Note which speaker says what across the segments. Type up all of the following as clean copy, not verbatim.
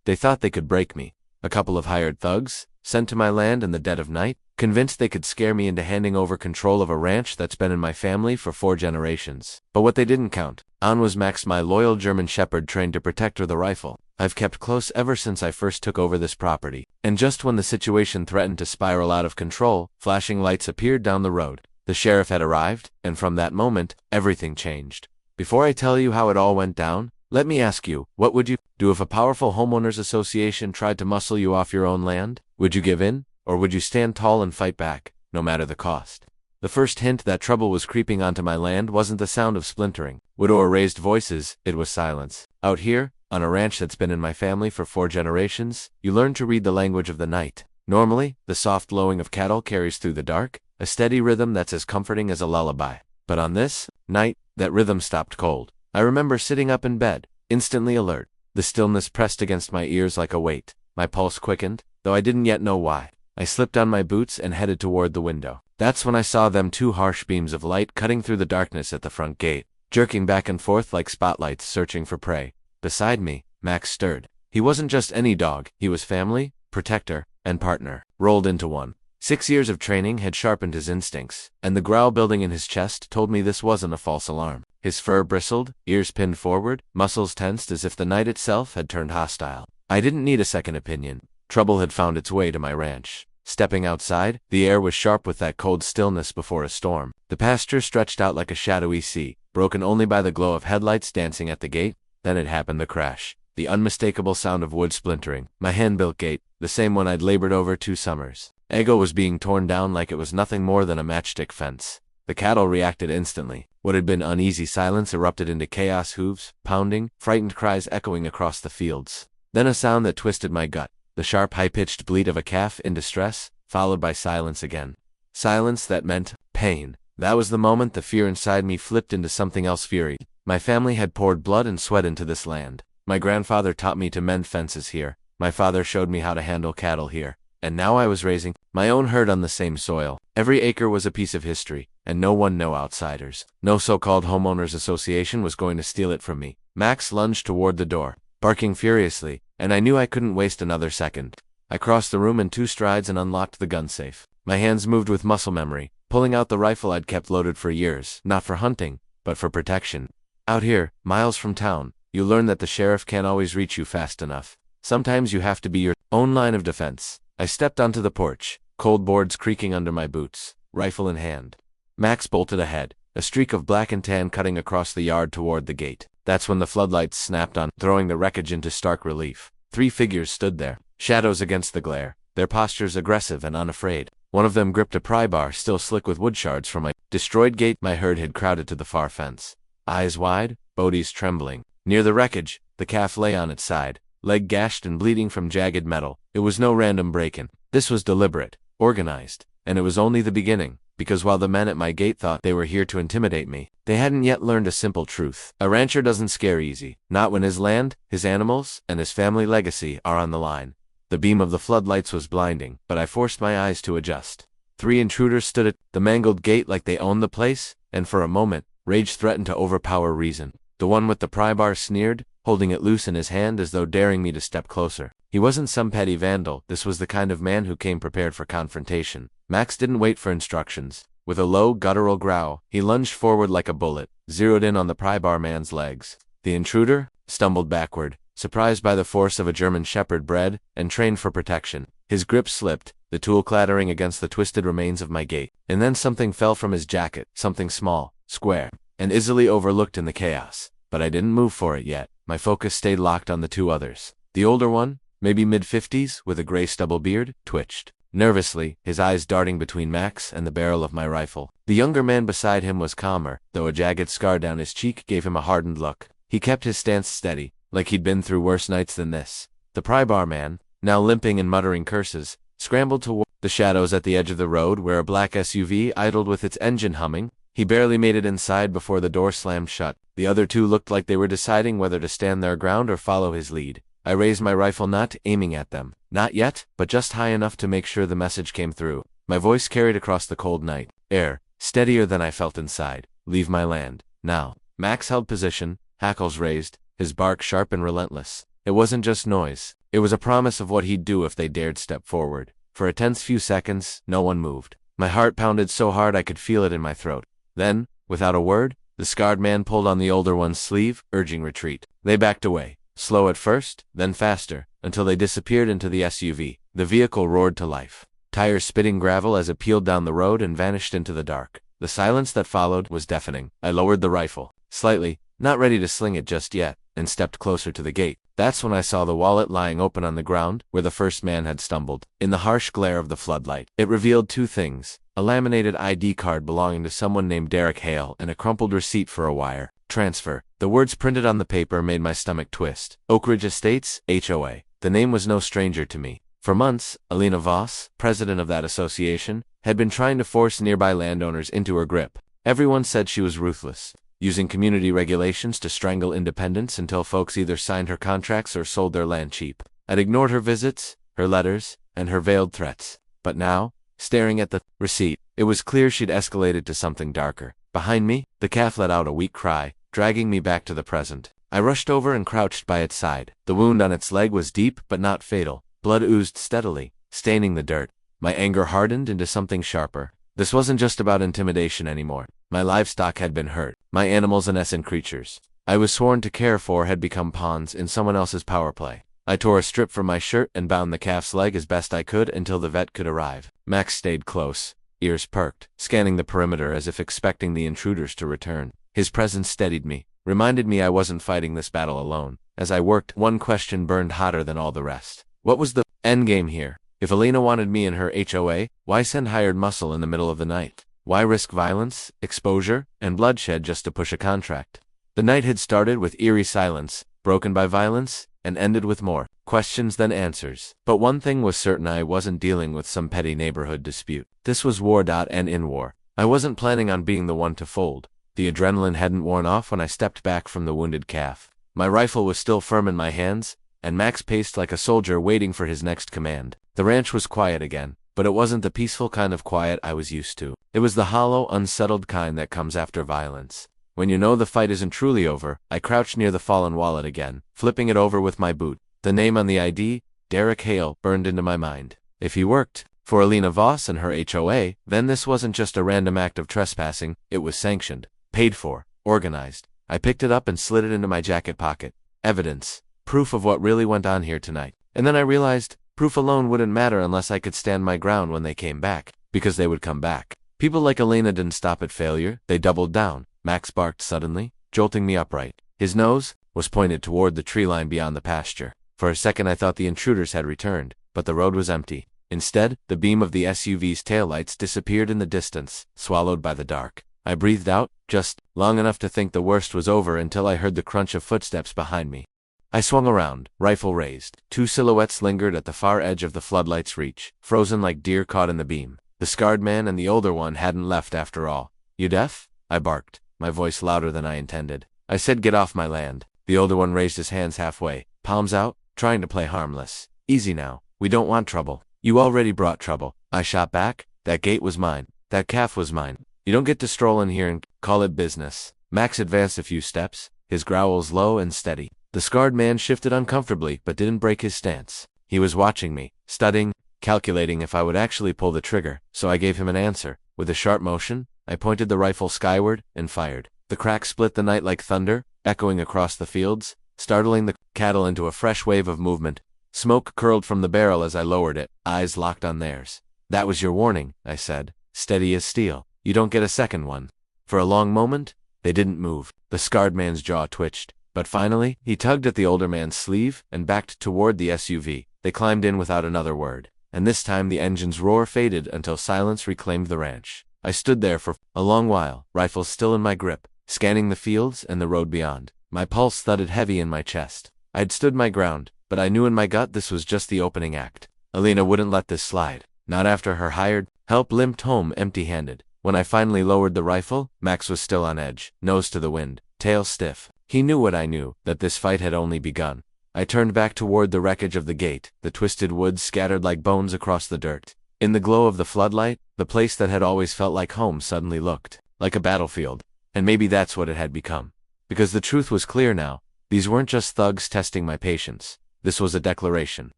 Speaker 1: They thought they could break me. A couple of hired thugs, sent to my land in the dead of night, convinced they could scare me into handing over control of a ranch that's been in my family for 4 generations. But what they didn't count on was Max, my loyal German Shepherd trained to protect her the rifle. I've kept close ever since I first took over this property. And just when the situation threatened to spiral out of control, flashing lights appeared down the road. The sheriff had arrived, and from that moment, everything changed. Before I tell you how it all went down, let me ask you, what would you do if a powerful homeowners association tried to muscle you off your own land? Would you give in, or would you stand tall and fight back, no matter the cost? The first hint that trouble was creeping onto my land wasn't the sound of splintering wood or raised voices, it was silence. Out here, on a ranch that's been in my family for 4 generations, you learn to read the language of the night. Normally, the soft lowing of cattle carries through the dark, a steady rhythm that's as comforting as a lullaby. But on this night, that rhythm stopped cold. I remember sitting up in bed, instantly alert. The stillness pressed against my ears like a weight. My pulse quickened, though I didn't yet know why. I slipped on my boots and headed toward the window. That's when I saw them 2 harsh beams of light cutting through the darkness at the front gate, jerking back and forth like spotlights searching for prey. Beside me, Max stirred. He wasn't just any dog, he was family, protector, and partner, rolled into one. 6 years of training had sharpened his instincts, and the growl building in his chest told me this wasn't a false alarm. His fur bristled, ears pinned forward, muscles tensed as if the night itself had turned hostile. I didn't need a second opinion. Trouble had found its way to my ranch. Stepping outside, the air was sharp with that cold stillness before a storm. The pasture stretched out like a shadowy sea, broken only by the glow of headlights dancing at the gate. Then it happened, the crash. The unmistakable sound of wood splintering. My hand-built gate, the same one I'd labored over 2 summers. Ego was being torn down like it was nothing more than a matchstick fence. The cattle reacted instantly. What had been uneasy silence erupted into chaos, hooves pounding, frightened cries echoing across the fields. Then a sound that twisted my gut, the sharp, high-pitched bleat of a calf in distress, followed by silence again. Silence that meant pain. That was the moment the fear inside me flipped into something else, fury. My family had poured blood and sweat into this land. My grandfather taught me to mend fences here. My father showed me how to handle cattle here. And now I was raising my own herd on the same soil. Every acre was a piece of history, and no outsiders. No so-called homeowners association was going to steal it from me. Max lunged toward the door, barking furiously, and I knew I couldn't waste another second. I crossed the room in 2 strides and unlocked the gun safe. My hands moved with muscle memory, pulling out the rifle I'd kept loaded for years, not for hunting, but for protection. Out here, miles from town, you learn that the sheriff can't always reach you fast enough. Sometimes you have to be your own line of defense. I stepped onto the porch, cold boards creaking under my boots, rifle in hand. Max bolted ahead, a streak of black and tan cutting across the yard toward the gate. That's when the floodlights snapped on, throwing the wreckage into stark relief. 3 figures stood there, shadows against the glare, their postures aggressive and unafraid. One of them gripped a pry bar still slick with wood shards from my destroyed gate. My herd had crowded to the far fence. Eyes wide, bodies trembling. Near the wreckage, the calf lay on its side, leg gashed and bleeding from jagged metal. It was no random break-in. This was deliberate, organized, and it was only the beginning, because while the men at my gate thought they were here to intimidate me, they hadn't yet learned a simple truth. A rancher doesn't scare easy, not when his land, his animals, and his family legacy are on the line. The beam of the floodlights was blinding, but I forced my eyes to adjust. 3 intruders stood at the mangled gate like they owned the place, and for a moment, rage threatened to overpower reason. The one with the pry bar sneered, holding it loose in his hand as though daring me to step closer. He wasn't some petty vandal. This was the kind of man who came prepared for confrontation. Max didn't wait for instructions. With a low, guttural growl, he lunged forward like a bullet, zeroed in on the pry bar man's legs. The intruder stumbled backward, surprised by the force of a German Shepherd bred and trained for protection. His grip slipped, the tool clattering against the twisted remains of my gate. And then something fell from his jacket, something small, square, and easily overlooked in the chaos. But I didn't move for it yet. My focus stayed locked on the 2 others. The older one, maybe mid-50s, with a gray stubble beard, twitched nervously, his eyes darting between Max and the barrel of my rifle. The younger man beside him was calmer, though a jagged scar down his cheek gave him a hardened look. He kept his stance steady, like he'd been through worse nights than this. The pry bar man, now limping and muttering curses, scrambled toward the shadows at the edge of the road where a black SUV idled with its engine humming. He barely made it inside before the door slammed shut. The other 2 looked like they were deciding whether to stand their ground or follow his lead. I raised my rifle, not aiming at them. Not yet, but just high enough to make sure the message came through. My voice carried across the cold night air, steadier than I felt inside. Leave my land, now. Max held position, hackles raised, his bark sharp and relentless. It wasn't just noise. It was a promise of what he'd do if they dared step forward. For a tense few seconds, no one moved. My heart pounded so hard I could feel it in my throat. Then, without a word, the scarred man pulled on the older one's sleeve, urging retreat. They backed away, slow at first, then faster, until they disappeared into the SUV. The vehicle roared to life, tires spitting gravel as it peeled down the road and vanished into the dark. The silence that followed was deafening. I lowered the rifle, slightly, not ready to sling it just yet, and stepped closer to the gate. That's when I saw the wallet lying open on the ground, where the first man had stumbled. In the harsh glare of the floodlight, it revealed two things: a laminated ID card belonging to someone named Derek Hale and a crumpled receipt for a wire transfer. The words printed on the paper made my stomach twist. Oak Ridge Estates, HOA. The name was no stranger to me. For months, Alina Voss, president of that association, had been trying to force nearby landowners into her grip. Everyone said she was ruthless, using community regulations to strangle independence until folks either signed her contracts or sold their land cheap. I'd ignored her visits, her letters, and her veiled threats. But now, staring at the receipt, it was clear she'd escalated to something darker. Behind me, the calf let out a weak cry, dragging me back to the present. I rushed over and crouched by its side. The wound on its leg was deep but not fatal. Blood oozed steadily, staining the dirt. My anger hardened into something sharper. This wasn't just about intimidation anymore. My livestock had been hurt. My animals and innocent creatures I was sworn to care for had become pawns in someone else's power play. I tore a strip from my shirt and bound the calf's leg as best I could until the vet could arrive. Max stayed close, ears perked, scanning the perimeter as if expecting the intruders to return. His presence steadied me, reminded me I wasn't fighting this battle alone. As I worked, one question burned hotter than all the rest. What was the endgame here? If Alina wanted me in her HOA, why send hired muscle in the middle of the night? Why risk violence, exposure, and bloodshed just to push a contract? The night had started with eerie silence, broken by violence, and ended with more questions than answers. But one thing was certain: I wasn't dealing with some petty neighborhood dispute. This was war. And in war, I wasn't planning on being the one to fold. The adrenaline hadn't worn off when I stepped back from the wounded calf. My rifle was still firm in my hands, and Max paced like a soldier waiting for his next command. The ranch was quiet again, but it wasn't the peaceful kind of quiet I was used to. It was the hollow, unsettled kind that comes after violence. When you know the fight isn't truly over, I crouched near the fallen wallet again, flipping it over with my boot. The name on the ID, Derek Hale, burned into my mind. If he worked for Alina Voss and her HOA, then this wasn't just a random act of trespassing. It was sanctioned, paid for, organized. I picked it up and slid it into my jacket pocket. Evidence. Proof of what really went on here tonight. And then I realized, proof alone wouldn't matter unless I could stand my ground when they came back. Because they would come back. People like Alina didn't stop at failure, they doubled down. Max barked suddenly, jolting me upright. His nose was pointed toward the tree line beyond the pasture. For a second I thought the intruders had returned, but the road was empty. Instead, the beam of the SUV's taillights disappeared in the distance, swallowed by the dark. I breathed out, just long enough to think the worst was over, until I heard the crunch of footsteps behind me. I swung around, rifle raised. Two silhouettes lingered at the far edge of the floodlight's reach, frozen like deer caught in the beam. The scarred man and the older one hadn't left after all. "You deaf?" I barked, my voice louder than I intended. I said, "Get off my land." The older one raised his hands halfway, palms out, trying to play harmless. "Easy now. We don't want trouble." "You already brought trouble." I shot back. "That gate was mine. That calf was mine. You don't get to stroll in here and call it business." Max advanced a few steps, his growls low and steady. The scarred man shifted uncomfortably but didn't break his stance. He was watching me, studying, calculating if I would actually pull the trigger, so I gave him an answer. With a sharp motion, I pointed the rifle skyward and fired. The crack split the night like thunder, echoing across the fields, startling the cattle into a fresh wave of movement. Smoke curled from the barrel as I lowered it, eyes locked on theirs. "That was your warning," I said, steady as steel. "You don't get a second one." For a long moment, they didn't move. The scarred man's jaw twitched. But finally, he tugged at the older man's sleeve and backed toward the SUV. They climbed in without another word. And this time the engine's roar faded until silence reclaimed the ranch. I stood there for a long while, rifle still in my grip, scanning the fields and the road beyond. My pulse thudded heavy in my chest. I'd stood my ground, but I knew in my gut this was just the opening act. Alina wouldn't let this slide. Not after her hired help limped home empty-handed. When I finally lowered the rifle, Max was still on edge, nose to the wind, tail stiff. He knew what I knew, that this fight had only begun. I turned back toward the wreckage of the gate, the twisted wood scattered like bones across the dirt. In the glow of the floodlight, the place that had always felt like home suddenly looked like a battlefield. And maybe that's what it had become. Because the truth was clear now. These weren't just thugs testing my patience. This was a declaration.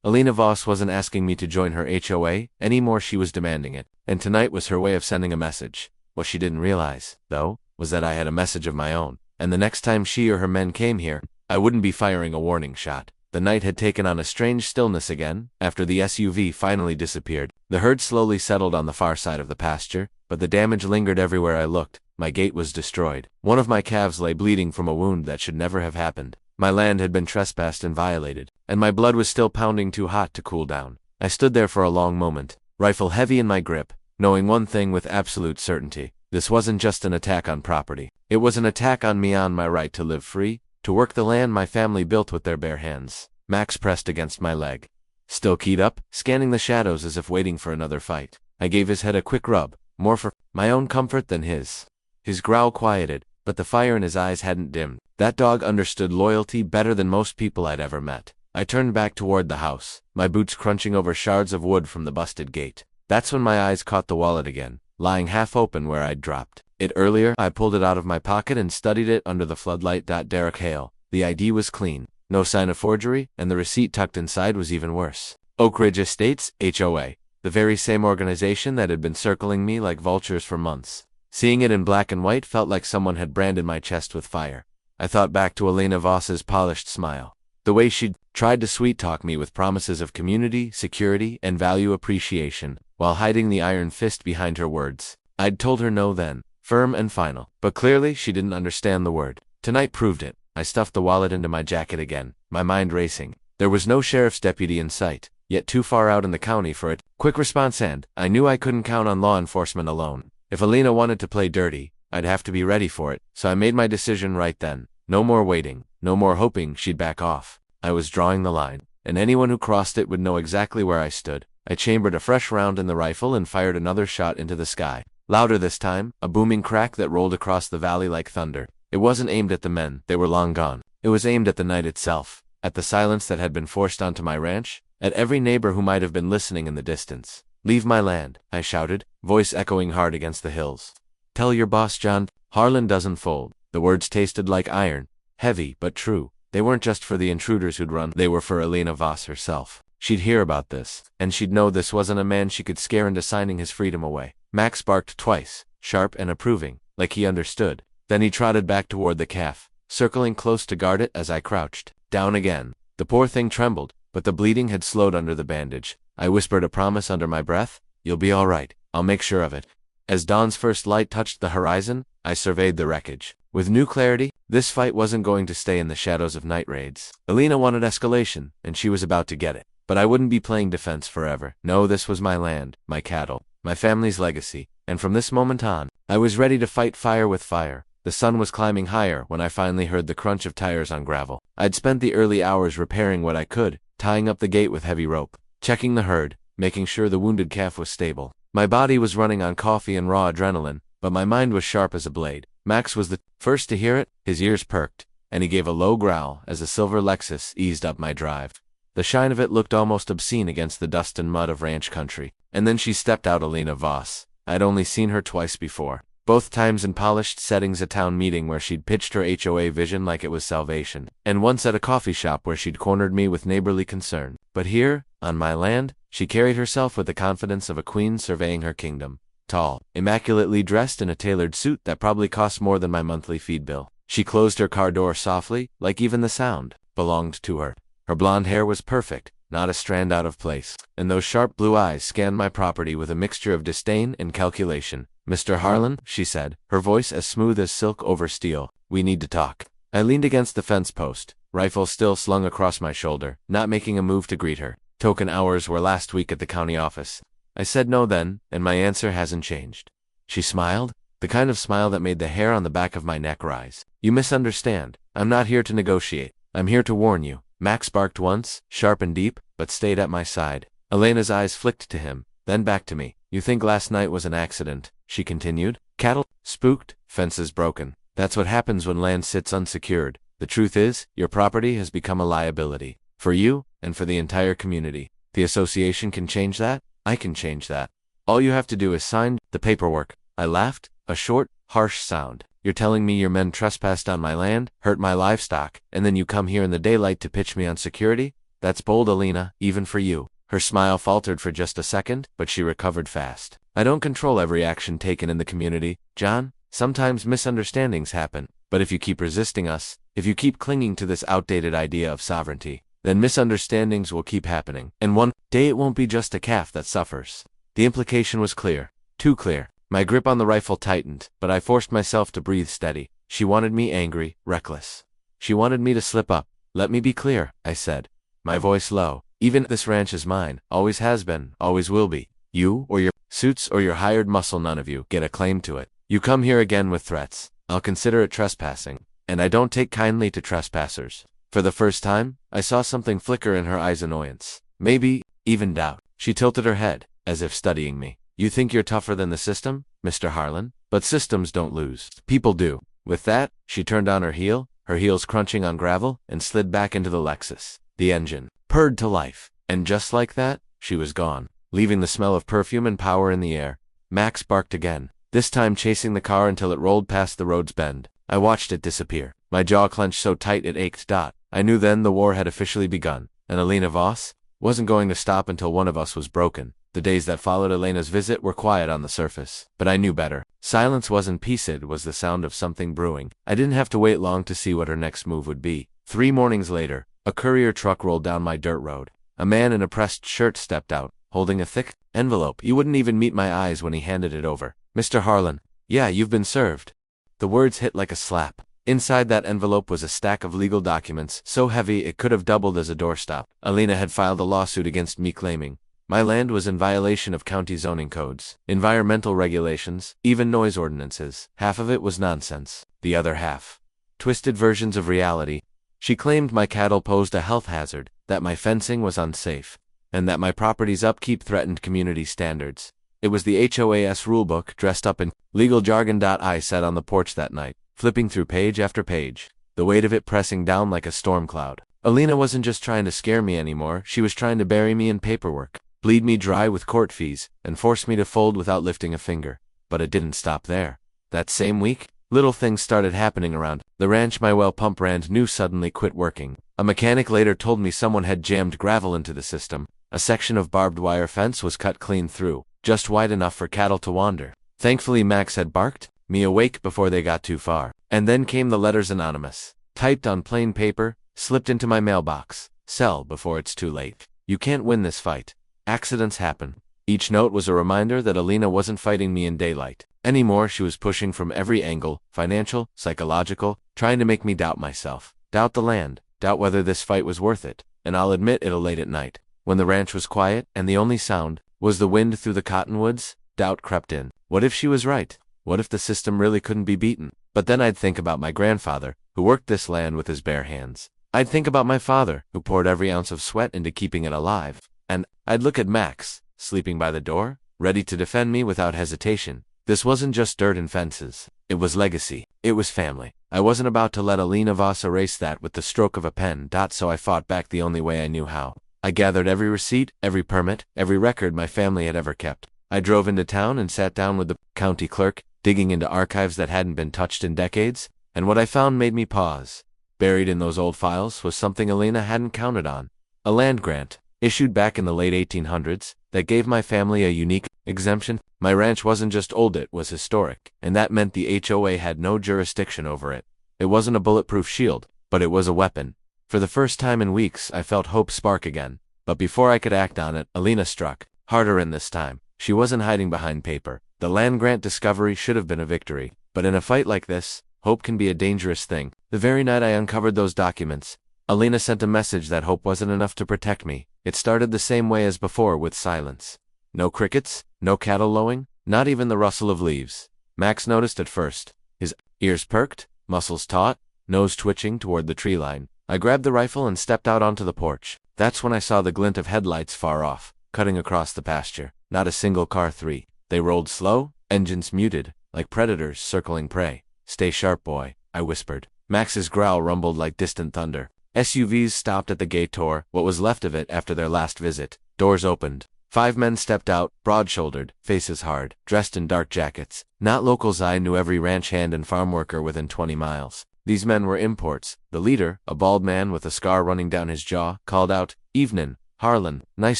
Speaker 1: Alina Voss wasn't asking me to join her HOA anymore, she was demanding it. And tonight was her way of sending a message. What she didn't realize, though, was that I had a message of my own. And the next time she or her men came here, I wouldn't be firing a warning shot. The night had taken on a strange stillness again. After the SUV finally disappeared, the herd slowly settled on the far side of the pasture, but the damage lingered everywhere I looked. My gate was destroyed. One of my calves lay bleeding from a wound that should never have happened. My land had been trespassed and violated, and my blood was still pounding too hot to cool down. I stood there for a long moment, rifle heavy in my grip, knowing one thing with absolute certainty. This wasn't just an attack on property. It was an attack on me, on my right to live free, to work the land my family built with their bare hands. Max pressed against my leg, still keyed up, scanning the shadows as if waiting for another fight. I gave his head a quick rub, more for my own comfort than his. His growl quieted, but the fire in his eyes hadn't dimmed. That dog understood loyalty better than most people I'd ever met. I turned back toward the house, my boots crunching over shards of wood from the busted gate. That's when my eyes caught the wallet again, lying half open where I'd dropped it earlier. I pulled it out of my pocket and studied it under the floodlight. Derek Hale. The ID was clean, no sign of forgery, and the receipt tucked inside was even worse. Oak Ridge Estates, HOA, the very same organization that had been circling me like vultures for months. Seeing it in black and white felt like someone had branded my chest with fire. I thought back to Alina Voss's polished smile, the way she'd tried to sweet-talk me with promises of community, security, and value appreciation, while hiding the iron fist behind her words. I'd told her no then, firm and final, but clearly she didn't understand the word. Tonight proved it. I stuffed the wallet into my jacket again, my mind racing. There was no sheriff's deputy in sight, yet too far out in the county for it. Quick response, and I knew I couldn't count on law enforcement alone. If Alina wanted to play dirty, I'd have to be ready for it, so I made my decision right then. No more waiting, no more hoping she'd back off. I was drawing the line, and anyone who crossed it would know exactly where I stood. I chambered a fresh round in the rifle and fired another shot into the sky. Louder this time, a booming crack that rolled across the valley like thunder. It wasn't aimed at the men, they were long gone. It was aimed at the night itself, at the silence that had been forced onto my ranch, at every neighbor who might have been listening in the distance. Leave my land, I shouted, voice echoing hard against the hills. Tell your boss, John, Harlan doesn't fold. The words tasted like iron, heavy but true. They weren't just for the intruders who'd run, they were for Alina Voss herself. She'd hear about this, and she'd know this wasn't a man she could scare into signing his freedom away. Max barked twice, sharp and approving, like he understood. Then he trotted back toward the calf, circling close to guard it as I crouched down again. The poor thing trembled, but the bleeding had slowed under the bandage. I whispered a promise under my breath, "You'll be all right. I'll make sure of it." As dawn's first light touched the horizon, I surveyed the wreckage. With new clarity, this fight wasn't going to stay in the shadows of night raids. Alina wanted escalation, and she was about to get it. But I wouldn't be playing defense forever. No, this was my land, my cattle, my family's legacy, and from this moment on, I was ready to fight fire with fire. The sun was climbing higher when I finally heard the crunch of tires on gravel. I'd spent the early hours repairing what I could, tying up the gate with heavy rope, checking the herd, making sure the wounded calf was stable. My body was running on coffee and raw adrenaline, but my mind was sharp as a blade. Max was the first to hear it. His ears perked, and he gave a low growl as a silver Lexus eased up my drive. The shine of it looked almost obscene against the dust and mud of ranch country. And then she stepped out, Alina Voss. I'd only seen her twice before, both times in polished settings, a town meeting where she'd pitched her HOA vision like it was salvation, and once at a coffee shop where she'd cornered me with neighborly concern. But here, on my land, she carried herself with the confidence of a queen surveying her kingdom. Tall, immaculately dressed in a tailored suit that probably cost more than my monthly feed bill. She closed her car door softly, like even the sound belonged to her. Her blonde hair was perfect, not a strand out of place, and those sharp blue eyes scanned my property with a mixture of disdain and calculation. "Mr. Harlan," she said, her voice as smooth as silk over steel, "we need to talk." I leaned against the fence post, rifle still slung across my shoulder, not making a move to greet her. Token hours were last week at the county office. I said no then, and my answer hasn't changed. She smiled, the kind of smile that made the hair on the back of my neck rise. "You misunderstand. I'm not here to negotiate. I'm here to warn you." Max barked once, sharp and deep, but stayed at my side. Elena's eyes flicked to him, then back to me. "You think last night was an accident," she continued. "Cattle spooked, fences broken. That's what happens when land sits unsecured. The truth is, your property has become a liability. For you, and for the entire community. The association can change that. I can change that. All you have to do is sign the paperwork." I laughed, a short, harsh sound. "You're telling me your men trespassed on my land, hurt my livestock, and then you come here in the daylight to pitch me on security? That's bold, Alina, even for you. Her smile faltered for just a second, but she recovered fast. I don't control every action taken in the community, John. Sometimes misunderstandings happen, but if you keep resisting us, if you keep clinging to this outdated idea of sovereignty, then misunderstandings will keep happening, and one day it won't be just a calf that suffers. The implication was clear. Too clear. My grip on the rifle tightened, but I forced myself to breathe steady. She wanted me angry, reckless. She wanted me to slip up. Let me be clear, I said, my voice low. Even this ranch is mine, always has been, always will be. You, or your suits, or your hired muscle, none of you get a claim to it. You come here again with threats, I'll consider it trespassing, and I don't take kindly to trespassers. For the first time, I saw something flicker in her eyes, annoyance. Maybe, even doubt. She tilted her head, as if studying me. You think you're tougher than the system, Mr. Harlan? But systems don't lose. People do. With that, she turned on her heel, her heels crunching on gravel, and slid back into the Lexus. The engine purred to life, and just like that, she was gone, leaving the smell of perfume and power in the air. Max barked again, this time chasing the car until it rolled past the road's bend. I watched it disappear, my jaw clenched so tight it ached. I knew then the war had officially begun, and Alina Voss wasn't going to stop until one of us was broken. The days that followed Elena's visit were quiet on the surface, but I knew better. Silence wasn't peace, it was the sound of something brewing. I didn't have to wait long to see what her next move would be. 3 mornings later, a courier truck rolled down my dirt road. A man in a pressed shirt stepped out, holding a thick envelope. You wouldn't even meet my eyes when he handed it over. Mr. Harlan. Yeah, you've been served. The words hit like a slap. Inside that envelope was a stack of legal documents, so heavy it could have doubled as a doorstop. Alina had filed a lawsuit against me claiming my land was in violation of county zoning codes, environmental regulations, even noise ordinances. Half of it was nonsense. The other half, twisted versions of reality. She claimed my cattle posed a health hazard, that my fencing was unsafe, and that my property's upkeep threatened community standards. It was the HOAS rulebook dressed up in legal jargon. I sat on the porch that night, flipping through page after page, the weight of it pressing down like a storm cloud. Alina wasn't just trying to scare me anymore, she was trying to bury me in paperwork, bleed me dry with court fees, and force me to fold without lifting a finger. But it didn't stop there. That same week, little things started happening around the ranch. My well pump brand new suddenly quit working. A mechanic later told me someone had jammed gravel into the system. A section of barbed wire fence was cut clean through, just wide enough for cattle to wander. Thankfully Max had barked me awake before they got too far. And then came the letters, anonymous, typed on plain paper, slipped into my mailbox. Sell before it's too late. You can't win this fight. Accidents happen. Each note was a reminder that Alina wasn't fighting me in daylight anymore. She was pushing from every angle, financial, psychological, trying to make me doubt myself, doubt the land, doubt whether this fight was worth it. And I'll admit it, late at night, when the ranch was quiet and the only sound was the wind through the cottonwoods, doubt crept in. What if she was right? What if the system really couldn't be beaten? But then I'd think about my grandfather, who worked this land with his bare hands. I'd think about my father, who poured every ounce of sweat into keeping it alive. And I'd look at Max, sleeping by the door, ready to defend me without hesitation. This wasn't just dirt and fences. It was legacy. It was family. I wasn't about to let Alina Voss erase that with the stroke of a pen. So I fought back the only way I knew how. I gathered every receipt, every permit, every record my family had ever kept. I drove into town and sat down with the county clerk, digging into archives that hadn't been touched in decades, and what I found made me pause. Buried in those old files was something Alina hadn't counted on. A land grant, issued back in the late 1800s, that gave my family a unique exemption. My ranch wasn't just old, it was historic, and that meant the HOA had no jurisdiction over it. It wasn't a bulletproof shield, but it was a weapon. For the first time in weeks, I felt hope spark again. But before I could act on it, Alina struck, harder in this time. She wasn't hiding behind paper. The land grant discovery should have been a victory. But in a fight like this, hope can be a dangerous thing. The very night I uncovered those documents, Alina sent a message that hope wasn't enough to protect me. It started the same way as before, with silence. No crickets, no cattle lowing, not even the rustle of leaves. Max noticed at first. His ears perked, muscles taut, nose twitching toward the tree line. I grabbed the rifle and stepped out onto the porch. That's when I saw the glint of headlights far off, cutting across the pasture. Not a single car. 3. They rolled slow, engines muted, like predators circling prey. Stay sharp, boy, I whispered. Max's growl rumbled like distant thunder. SUVs stopped at the gate door, what was left of it after their last visit. Doors opened. 5 men stepped out, broad-shouldered, faces hard, dressed in dark jackets. Not locals. I knew every ranch hand and farm worker within 20 miles. These men were imports. The leader, a bald man with a scar running down his jaw, called out, "Evenin', Harlan, nice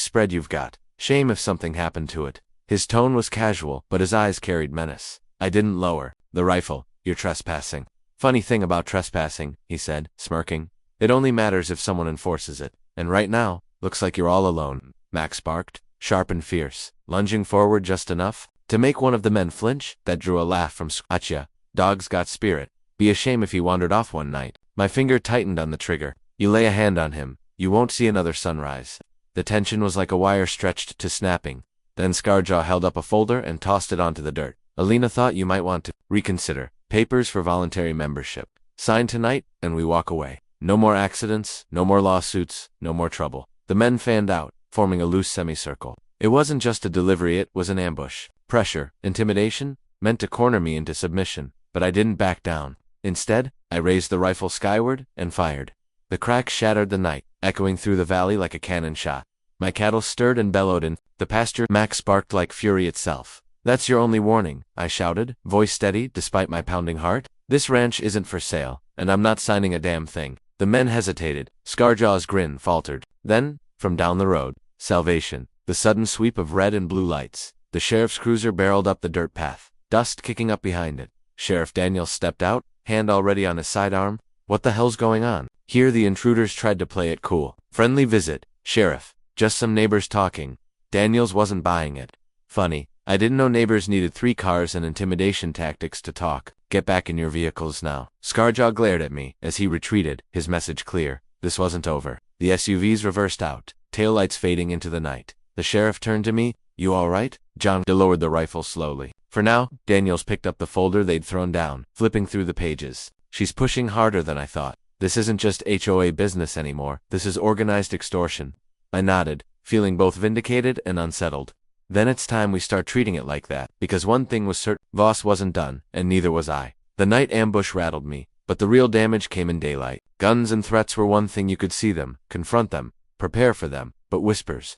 Speaker 1: spread you've got. Shame if something happened to it." His tone was casual, but his eyes carried menace. I didn't lower the rifle. "You're trespassing." "Funny thing about trespassing," he said, smirking. "It only matters if someone enforces it. And right now, looks like you're all alone." Max barked, sharp and fierce, lunging forward just enough to make one of the men flinch. That drew a laugh from Atcha. Dog's got spirit. Be a shame if he wandered off one night. My finger tightened on the trigger. "You lay a hand on him, you won't see another sunrise." The tension was like a wire stretched to snapping. Then Scarjaw held up a folder and tossed it onto the dirt. "Alina thought you might want to reconsider. Papers for voluntary membership. Sign tonight, and we walk away. No more accidents, no more lawsuits, no more trouble." The men fanned out, forming a loose semicircle. It wasn't just a delivery, it was an ambush. Pressure, intimidation, meant to corner me into submission. But I didn't back down. Instead, I raised the rifle skyward and fired. The crack shattered the night, echoing through the valley like a cannon shot. My cattle stirred and bellowed in the pasture. Max barked like fury itself. "That's your only warning," I shouted, voice steady despite my pounding heart. "This ranch isn't for sale, and I'm not signing a damn thing." The men hesitated. Scarjaw's grin faltered. Then, from down the road, salvation. The sudden sweep of red and blue lights. The sheriff's cruiser barreled up the dirt path, dust kicking up behind it. Sheriff Daniels stepped out, hand already on his sidearm. "What the hell's going on?" Here the intruders tried to play it cool. "Friendly visit, Sheriff. Just some neighbors talking." Daniels wasn't buying it. "Funny. I didn't know neighbors needed 3 cars and intimidation tactics to talk. Get back in your vehicles now." Scarjaw glared at me as he retreated, his message clear. This wasn't over. The SUVs reversed out, taillights fading into the night. The sheriff turned to me. "You all right?" John lowered the rifle slowly. "For now." Daniels picked up the folder they'd thrown down, flipping through the pages. "She's pushing harder than I thought. This isn't just HOA business anymore. This is organized extortion." I nodded, feeling both vindicated and unsettled. "Then it's time we start treating it like that, because one thing was certain, Voss wasn't done, and neither was I." The night ambush rattled me, but the real damage came in daylight. Guns and threats were one thing, you could see them, confront them, prepare for them, but whispers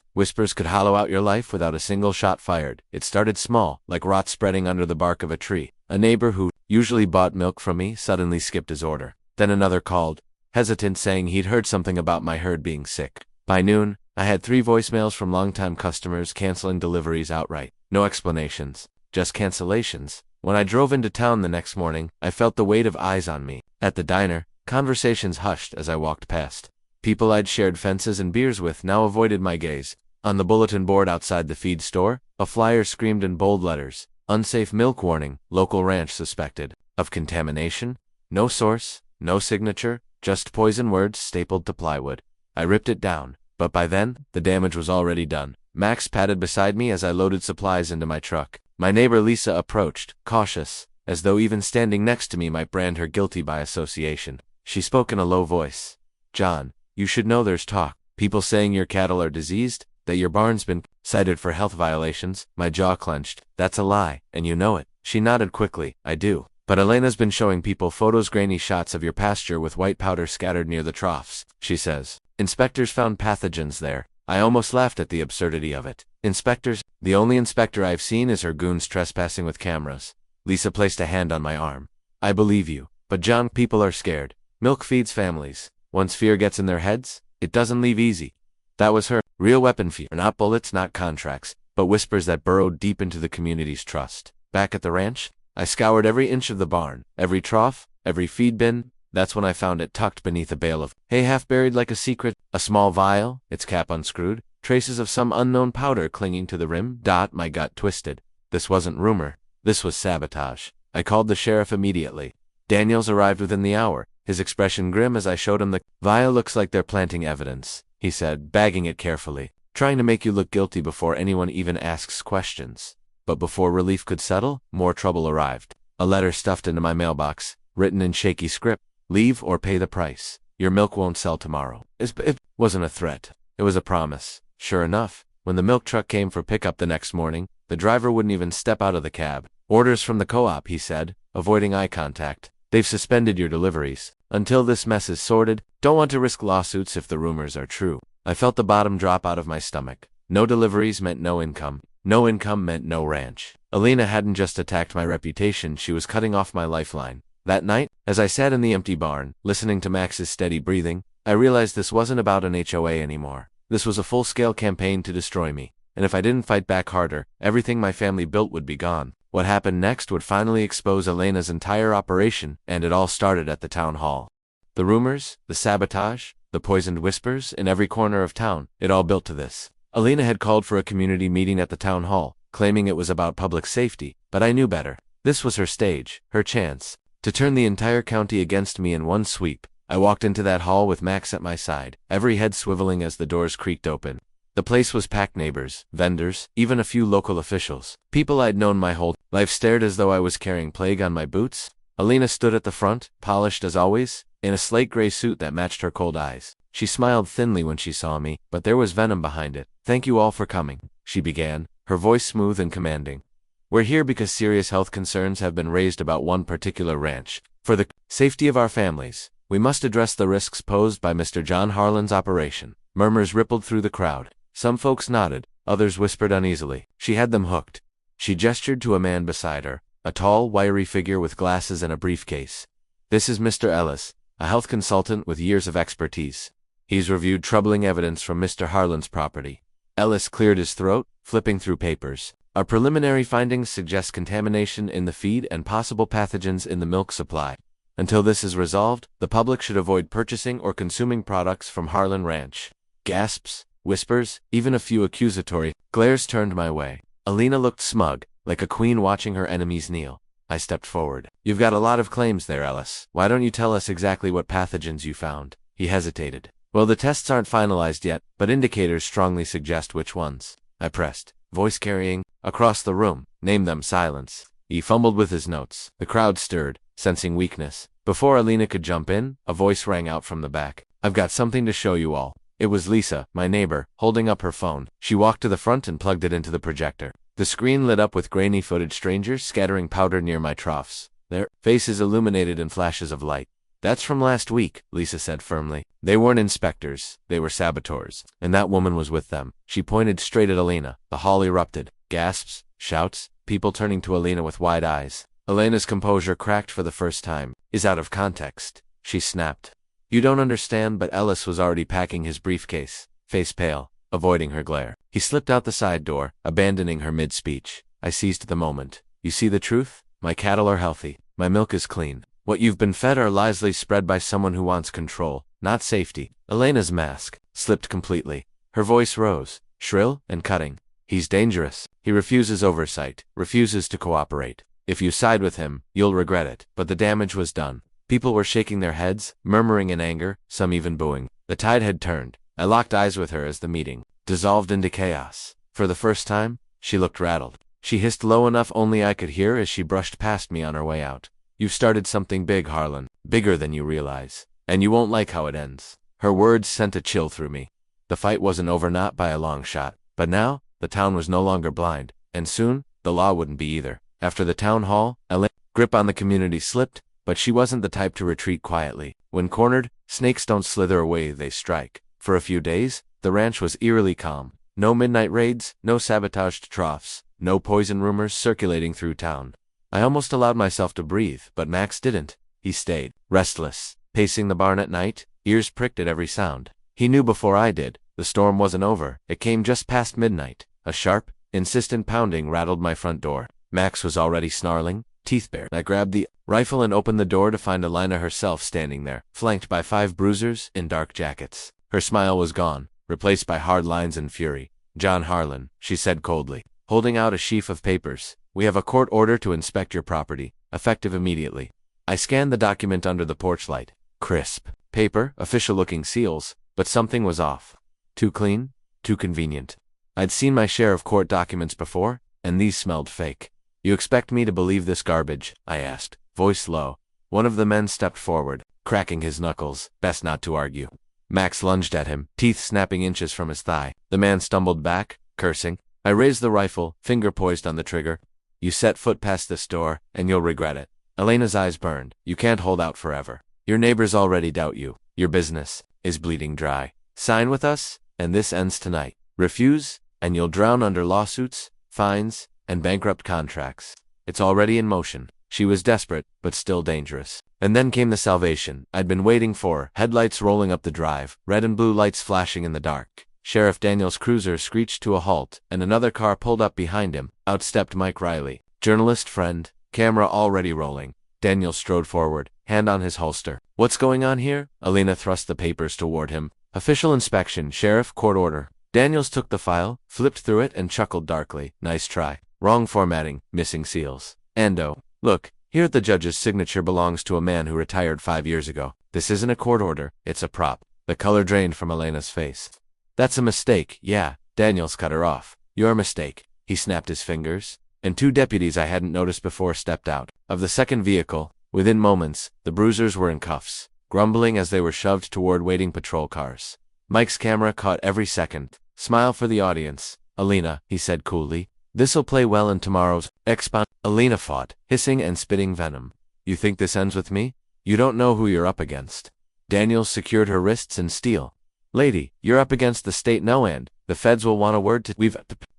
Speaker 1: could hollow out your life without a single shot fired. It started small, like rot spreading under the bark of a tree. A neighbor who usually bought milk from me suddenly skipped his order. Then another called, hesitant, saying he'd heard something about my herd being sick. By noon, I had 3 voicemails from longtime customers canceling deliveries outright. No explanations, just cancellations. When I drove into town the next morning, I felt the weight of eyes on me. At the diner, conversations hushed as I walked past. People I'd shared fences and beers with now avoided my gaze. On the bulletin board outside the feed store, a flyer screamed in bold letters, "Unsafe milk warning, local ranch suspected." Of contamination? No source, no signature, just poison words stapled to plywood. I ripped it down, but by then, the damage was already done. Max padded beside me as I loaded supplies into my truck. My neighbor Lisa approached, cautious, as though even standing next to me might brand her guilty by association. She spoke in a low voice. "John, you should know there's talk. People saying your cattle are diseased, that your barn's been cited for health violations." My jaw clenched. "That's a lie, and you know it." She nodded quickly. "I do. But Elena's been showing people photos, grainy shots of your pasture with white powder scattered near the troughs," she says. "Inspectors found pathogens there." I almost laughed at the absurdity of it. "Inspectors? The only inspector I've seen is her goons trespassing with cameras." Lisa placed a hand on my arm. "I believe you. But John, people are scared. Milk feeds families. Once fear gets in their heads, it doesn't leave easy." That was her real weapon, fear. Not bullets, not contracts, but whispers that burrowed deep into the community's trust. Back at the ranch, I scoured every inch of the barn, every trough, every feed bin. That's when I found it tucked beneath a bale of hay, half buried like a secret. A small vial, its cap unscrewed, traces of some unknown powder clinging to the rim. My gut twisted. This wasn't rumor. This was sabotage. I called the sheriff immediately. Daniels arrived within the hour, his expression grim as I showed him the vial. "Looks like they're planting evidence," he said, bagging it carefully. "Trying to make you look guilty before anyone even asks questions." But before relief could settle, more trouble arrived. A letter stuffed into my mailbox, written in shaky script. "Leave or pay the price. Your milk won't sell tomorrow." It wasn't a threat. It was a promise. Sure enough, when the milk truck came for pickup the next morning, the driver wouldn't even step out of the cab. "Orders from the co-op," he said, avoiding eye contact. "They've suspended your deliveries. Until this mess is sorted, don't want to risk lawsuits if the rumors are true." I felt the bottom drop out of my stomach. No deliveries meant no income. No income meant no ranch. Alina hadn't just attacked my reputation, she was cutting off my lifeline. That night, as I sat in the empty barn, listening to Max's steady breathing, I realized this wasn't about an HOA anymore. This was a full-scale campaign to destroy me, and if I didn't fight back harder, everything my family built would be gone. What happened next would finally expose Elena's entire operation, and it all started at the town hall. The rumors, the sabotage, the poisoned whispers in every corner of town, it all built to this. Elena had called for a community meeting at the town hall, claiming it was about public safety, but I knew better. This was her stage, her chance, to turn the entire county against me in one sweep. I walked into that hall with Max at my side, every head swiveling as the doors creaked open. The place was packed. Neighbors, vendors, even a few local officials. People I'd known my whole life stared as though I was carrying plague on my boots. Elena stood at the front, polished as always, in a slate gray suit that matched her cold eyes. She smiled thinly when she saw me, but there was venom behind it. "Thank you all for coming," she began, her voice smooth and commanding. "We're here because serious health concerns have been raised about one particular ranch. For the safety of our families, we must address the risks posed by Mr. John Harlan's operation." Murmurs rippled through the crowd. Some folks nodded, others whispered uneasily. She had them hooked. She gestured to a man beside her, a tall, wiry figure with glasses and a briefcase. "This is Mr. Ellis, a health consultant with years of expertise. He's reviewed troubling evidence from Mr. Harlan's property." Ellis cleared his throat, flipping through papers. "Our preliminary findings suggest contamination in the feed and possible pathogens in the milk supply. Until this is resolved, the public should avoid purchasing or consuming products from Harlan Ranch." Gasps, whispers, even a few accusatory glares turned my way. Elena looked smug, like a queen watching her enemies kneel. I stepped forward. "You've got a lot of claims there, Ellis. Why don't you tell us exactly what pathogens you found?" He hesitated. "Well, the tests aren't finalized yet, but indicators strongly suggest which ones." I pressed, voice carrying, across the room. "Name them." Silence. He fumbled with his notes. The crowd stirred, sensing weakness. Before Elena could jump in, a voice rang out from the back. "I've got something to show you all." It was Lisa, my neighbor, holding up her phone. She walked to the front and plugged it into the projector. The screen lit up with grainy-footed strangers scattering powder near my troughs, their faces illuminated in flashes of light. "That's from last week," Lisa said firmly. "They weren't inspectors, they were saboteurs, and that woman was with them." She pointed straight at Elena. The hall erupted. Gasps, shouts, people turning to Elena with wide eyes. Elena's composure cracked for the first time. "Is out of context," she snapped. "You don't understand," but Ellis was already packing his briefcase, face pale, avoiding her glare. He slipped out the side door, abandoning her mid-speech. I seized the moment. "You see the truth? My cattle are healthy. My milk is clean. What you've been fed are lies spread by someone who wants control, not safety." Elena's mask slipped completely. Her voice rose, shrill and cutting. "He's dangerous. He refuses oversight, refuses to cooperate. If you side with him, you'll regret it." But the damage was done. People were shaking their heads, murmuring in anger, some even booing. The tide had turned. I locked eyes with her as the meeting dissolved into chaos. For the first time, she looked rattled. She hissed low enough only I could hear as she brushed past me on her way out. "You've started something big, Harlan. Bigger than you realize. And you won't like how it ends." Her words sent a chill through me. The fight wasn't over, not by a long shot. But now, the town was no longer blind. And soon, the law wouldn't be either. After the town hall, Elena's grip on the community slipped, but she wasn't the type to retreat quietly. When cornered, snakes don't slither away, they strike. For a few days, the ranch was eerily calm. No midnight raids, no sabotaged troughs, no poison rumors circulating through town. I almost allowed myself to breathe, but Max didn't. He stayed, restless, pacing the barn at night, ears pricked at every sound. He knew before I did. The storm wasn't over. It came just past midnight. A sharp, insistent pounding rattled my front door. Max was already snarling, teeth bared. I grabbed the rifle and opened the door to find Elena herself standing there, flanked by 5 bruisers in dark jackets. Her smile was gone, replaced by hard lines and fury. "John Harlan," she said coldly, holding out a sheaf of papers. "We have a court order to inspect your property, effective immediately." I scanned the document under the porch light. Crisp paper, official-looking seals, but something was off. Too clean, too convenient. I'd seen my share of court documents before, and these smelled fake. "You expect me to believe this garbage?" I asked, voice low. One of the men stepped forward, cracking his knuckles. Best not to argue. Max lunged at him, teeth snapping inches from his thigh. The man stumbled back, cursing. I raised the rifle, finger poised on the trigger. "You set foot past this door, and you'll regret it." Elena's eyes burned. "You can't hold out forever. Your neighbors already doubt you. Your business is bleeding dry. Sign with us, and this ends tonight. Refuse, and you'll drown under lawsuits, fines, and bankrupt contracts. It's already in motion." She was desperate, but still dangerous. And then came the salvation I'd been waiting for, headlights rolling up the drive, red and blue lights flashing in the dark. Sheriff Daniels' cruiser screeched to a halt, and another car pulled up behind him. Out stepped Mike Riley. Journalist friend, camera already rolling. Daniels strode forward, hand on his holster. "What's going on here?" Alina thrust the papers toward him. "Official inspection, Sheriff, court order." Daniels took the file, flipped through it, and chuckled darkly. "Nice try. Wrong formatting, missing seals. Ando. Look, here the judge's signature belongs to a man who retired 5 years ago. This isn't a court order, it's a prop." The color drained from Elena's face. "That's a mistake, yeah." Daniels cut her off. "Your mistake." He snapped his fingers, and 2 deputies I hadn't noticed before stepped out of the second vehicle. Within moments, the bruisers were in cuffs, grumbling as they were shoved toward waiting patrol cars. Mike's camera caught every second. "Smile for the audience, Alina," he said coolly. "This'll play well in tomorrow's expound." Alina fought, hissing and spitting venom. "You think this ends with me? You don't know who you're up against." Daniels secured her wrists in steel. "Lady, you're up against the state no end. The feds will want a word to. We've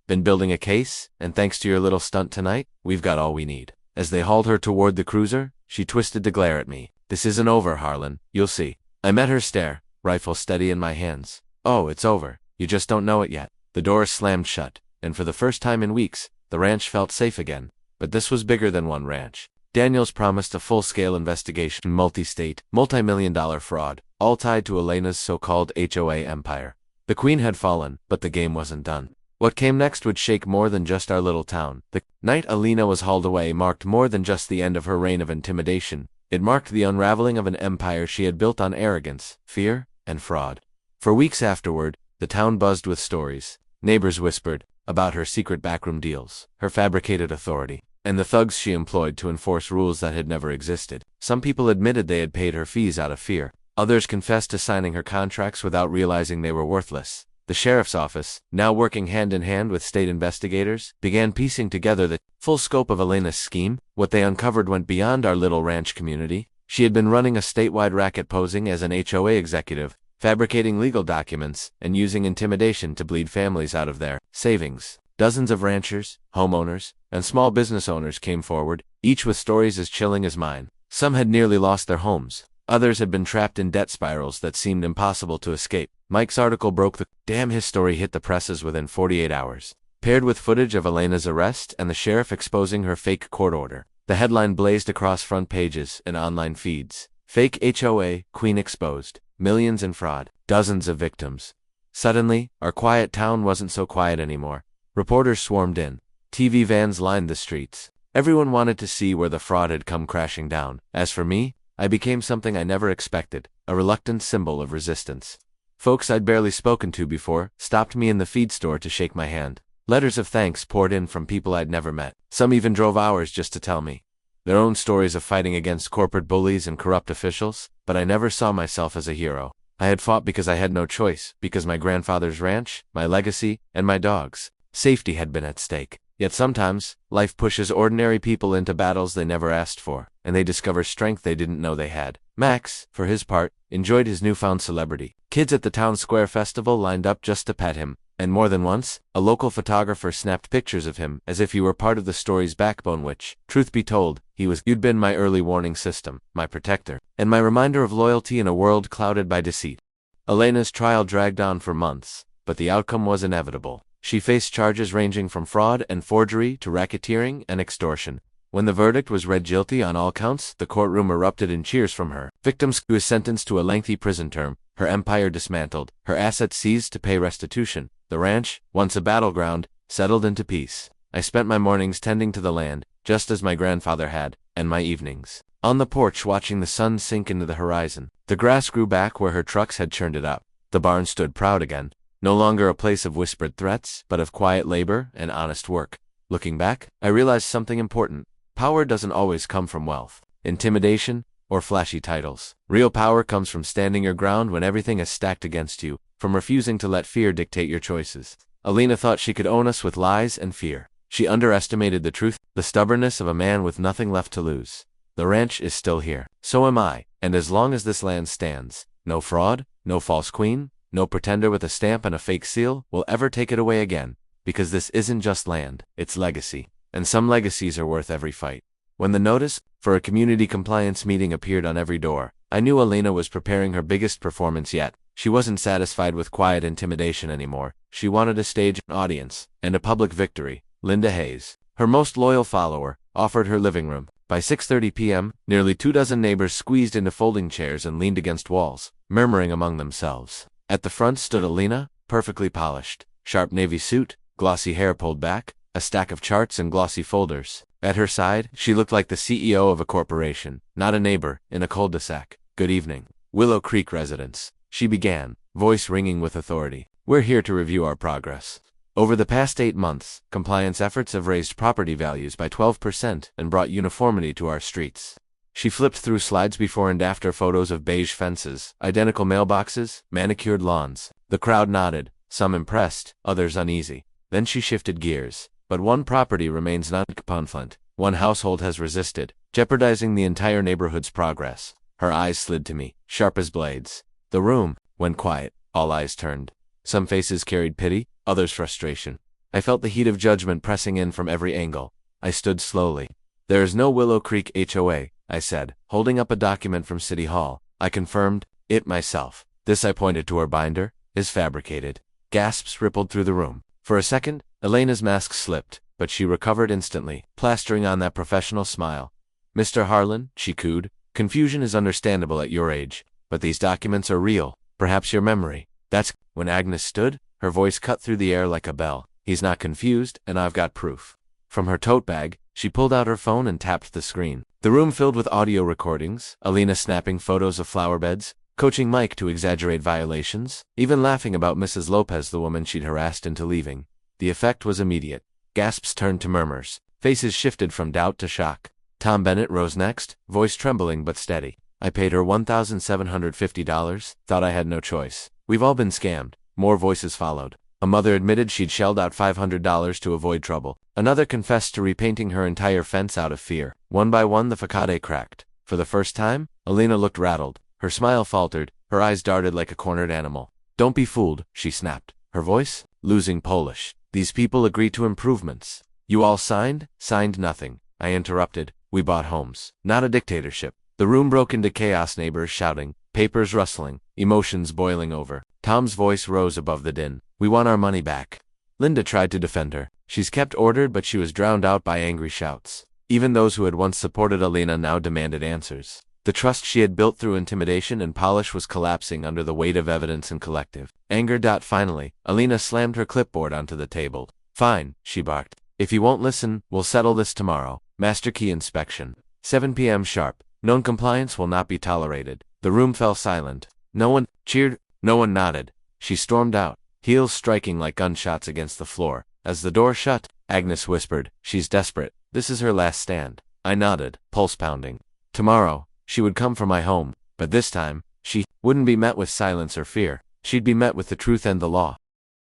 Speaker 1: been building a case, and thanks to your little stunt tonight, we've got all we need." As they hauled her toward the cruiser, she twisted to glare at me. "This isn't over, Harlan. You'll see." I met her stare, rifle steady in my hands. "Oh, it's over. You just don't know it yet." The doors slammed shut, and for the first time in weeks, the ranch felt safe again. But this was bigger than one ranch. Daniels promised a full-scale investigation, multi-state, multi-million-dollar fraud, all tied to Elena's so-called HOA empire. The queen had fallen, but the game wasn't done. What came next would shake more than just our little town. The night Alina was hauled away marked more than just the end of her reign of intimidation. It marked the unraveling of an empire she had built on arrogance, fear, and fraud. For weeks afterward, the town buzzed with stories. Neighbors whispered about her secret backroom deals, her fabricated authority, and the thugs she employed to enforce rules that had never existed. Some people admitted they had paid her fees out of fear. Others confessed to signing her contracts without realizing they were worthless. The sheriff's office, now working hand in hand with state investigators, began piecing together the full scope of Elena's scheme. What they uncovered went beyond our little ranch community. She had been running a statewide racket posing as an HOA executive, fabricating legal documents, and using intimidation to bleed families out of their savings. Dozens of ranchers, homeowners, and small business owners came forward, each with stories as chilling as mine. Some had nearly lost their homes. Others had been trapped in debt spirals that seemed impossible to escape. Mike's article broke the damn. His story hit the presses within 48 hours. Paired with footage of Elena's arrest and the sheriff exposing her fake court order, the headline blazed across front pages and online feeds. "Fake HOA, Queen exposed. Millions in fraud. Dozens of victims." Suddenly, our quiet town wasn't so quiet anymore. Reporters swarmed in. TV vans lined the streets. Everyone wanted to see where the fraud had come crashing down. As for me, I became something I never expected, a reluctant symbol of resistance. Folks I'd barely spoken to before stopped me in the feed store to shake my hand. Letters of thanks poured in from people I'd never met. Some even drove hours just to tell me their own stories of fighting against corporate bullies and corrupt officials, but I never saw myself as a hero. I had fought because I had no choice, because my grandfather's ranch, my legacy, and my dog's safety had been at stake. Yet sometimes, life pushes ordinary people into battles they never asked for, and they discover strength they didn't know they had. Max, for his part, enjoyed his newfound celebrity. Kids at the town square festival lined up just to pet him, and more than once, a local photographer snapped pictures of him as if he were part of the story's backbone which, truth be told, he was. You'd been my early warning system, my protector, and my reminder of loyalty in a world clouded by deceit. Elena's trial dragged on for months, but the outcome was inevitable. She faced charges ranging from fraud and forgery to racketeering and extortion. When the verdict was read guilty on all counts, the courtroom erupted in cheers from her victims. Who was sentenced to a lengthy prison term, her empire dismantled, her assets seized to pay restitution. The ranch, once a battleground, settled into peace. I spent my mornings tending to the land, just as my grandfather had, and my evenings on the porch watching the sun sink into the horizon. The grass grew back where her trucks had churned it up. The barn stood proud again, no longer a place of whispered threats, but of quiet labor and honest work. Looking back, I realized something important. Power doesn't always come from wealth, intimidation, or flashy titles. Real power comes from standing your ground when everything is stacked against you, from refusing to let fear dictate your choices. Alina thought she could own us with lies and fear. She underestimated the truth, the stubbornness of a man with nothing left to lose. The ranch is still here. So am I, and as long as this land stands, no fraud, no false queen, no pretender with a stamp and a fake seal will ever take it away again, because this isn't just land, it's legacy. And some legacies are worth every fight. When the notice for a community compliance meeting appeared on every door, I knew Alina was preparing her biggest performance yet. She wasn't satisfied with quiet intimidation anymore. She wanted to stage an audience, and a public victory. Linda Hayes, her most loyal follower, offered her living room. By 6:30 p.m., nearly 24 neighbors squeezed into folding chairs and leaned against walls, murmuring among themselves. At the front stood Alina, perfectly polished, sharp navy suit, glossy hair pulled back, a stack of charts and glossy folders. At her side, she looked like the CEO of a corporation, not a neighbor, in a cul-de-sac. "Good evening, Willow Creek residents," she began, voice ringing with authority. "We're here to review our progress. Over the past 8 months, compliance efforts have raised property values by 12% and brought uniformity to our streets." She flipped through slides before and after photos of beige fences, identical mailboxes, manicured lawns. The crowd nodded, some impressed, others uneasy. Then she shifted gears. "But one property remains non-compliant. One household has resisted, jeopardizing the entire neighborhood's progress." Her eyes slid to me, sharp as blades. The room went quiet. All eyes turned. Some faces carried pity, others frustration. I felt the heat of judgment pressing in from every angle. I stood slowly. "There is no Willow Creek HOA," I said, holding up a document from City Hall. I confirmed it myself. "This," I pointed to her binder, "is fabricated." Gasps rippled through the room. For a second, Elena's mask slipped, but she recovered instantly, plastering on that professional smile. "Mr. Harlan," she cooed, "confusion is understandable at your age, but these documents are real. Perhaps your memory." That's when Agnes stood, her voice cut through the air like a bell. "He's not confused, and I've got proof." From her tote bag, she pulled out her phone and tapped the screen. The room filled with audio recordings, Alina snapping photos of flower beds, coaching Mike to exaggerate violations, even laughing about Mrs. Lopez, the woman she'd harassed into leaving. The effect was immediate. Gasps turned to murmurs. Faces shifted from doubt to shock. Tom Bennett rose next, voice trembling but steady. "I paid her $1,750, thought I had no choice. We've all been scammed." More voices followed. A mother admitted she'd shelled out $500 to avoid trouble. Another confessed to repainting her entire fence out of fear. One by one the facade cracked. For the first time, Alina looked rattled. Her smile faltered, her eyes darted like a cornered animal. "Don't be fooled," she snapped, her voice losing Polish. "These people agreed to improvements." "You all signed?" "Signed nothing," I interrupted. "We bought homes, not a dictatorship." The room broke into chaos, neighbors shouting, papers rustling, emotions boiling over. Tom's voice rose above the din. "We want our money back." Linda tried to defend her. "She's kept order," but she was drowned out by angry shouts. Even those who had once supported Alina now demanded answers. The trust she had built through intimidation and polish was collapsing under the weight of evidence and collective anger. Finally, Alina slammed her clipboard onto the table. "Fine," she barked. "If you won't listen, we'll settle this tomorrow. Master key inspection. 7 p.m. sharp. Non-compliance will not be tolerated." The room fell silent. No one cheered, no one nodded. She stormed out, heels striking like gunshots against the floor. As the door shut, Agnes whispered, "She's desperate. This is her last stand." I nodded, pulse pounding. Tomorrow, she would come for my home, but this time, she wouldn't be met with silence or fear. She'd be met with the truth and the law.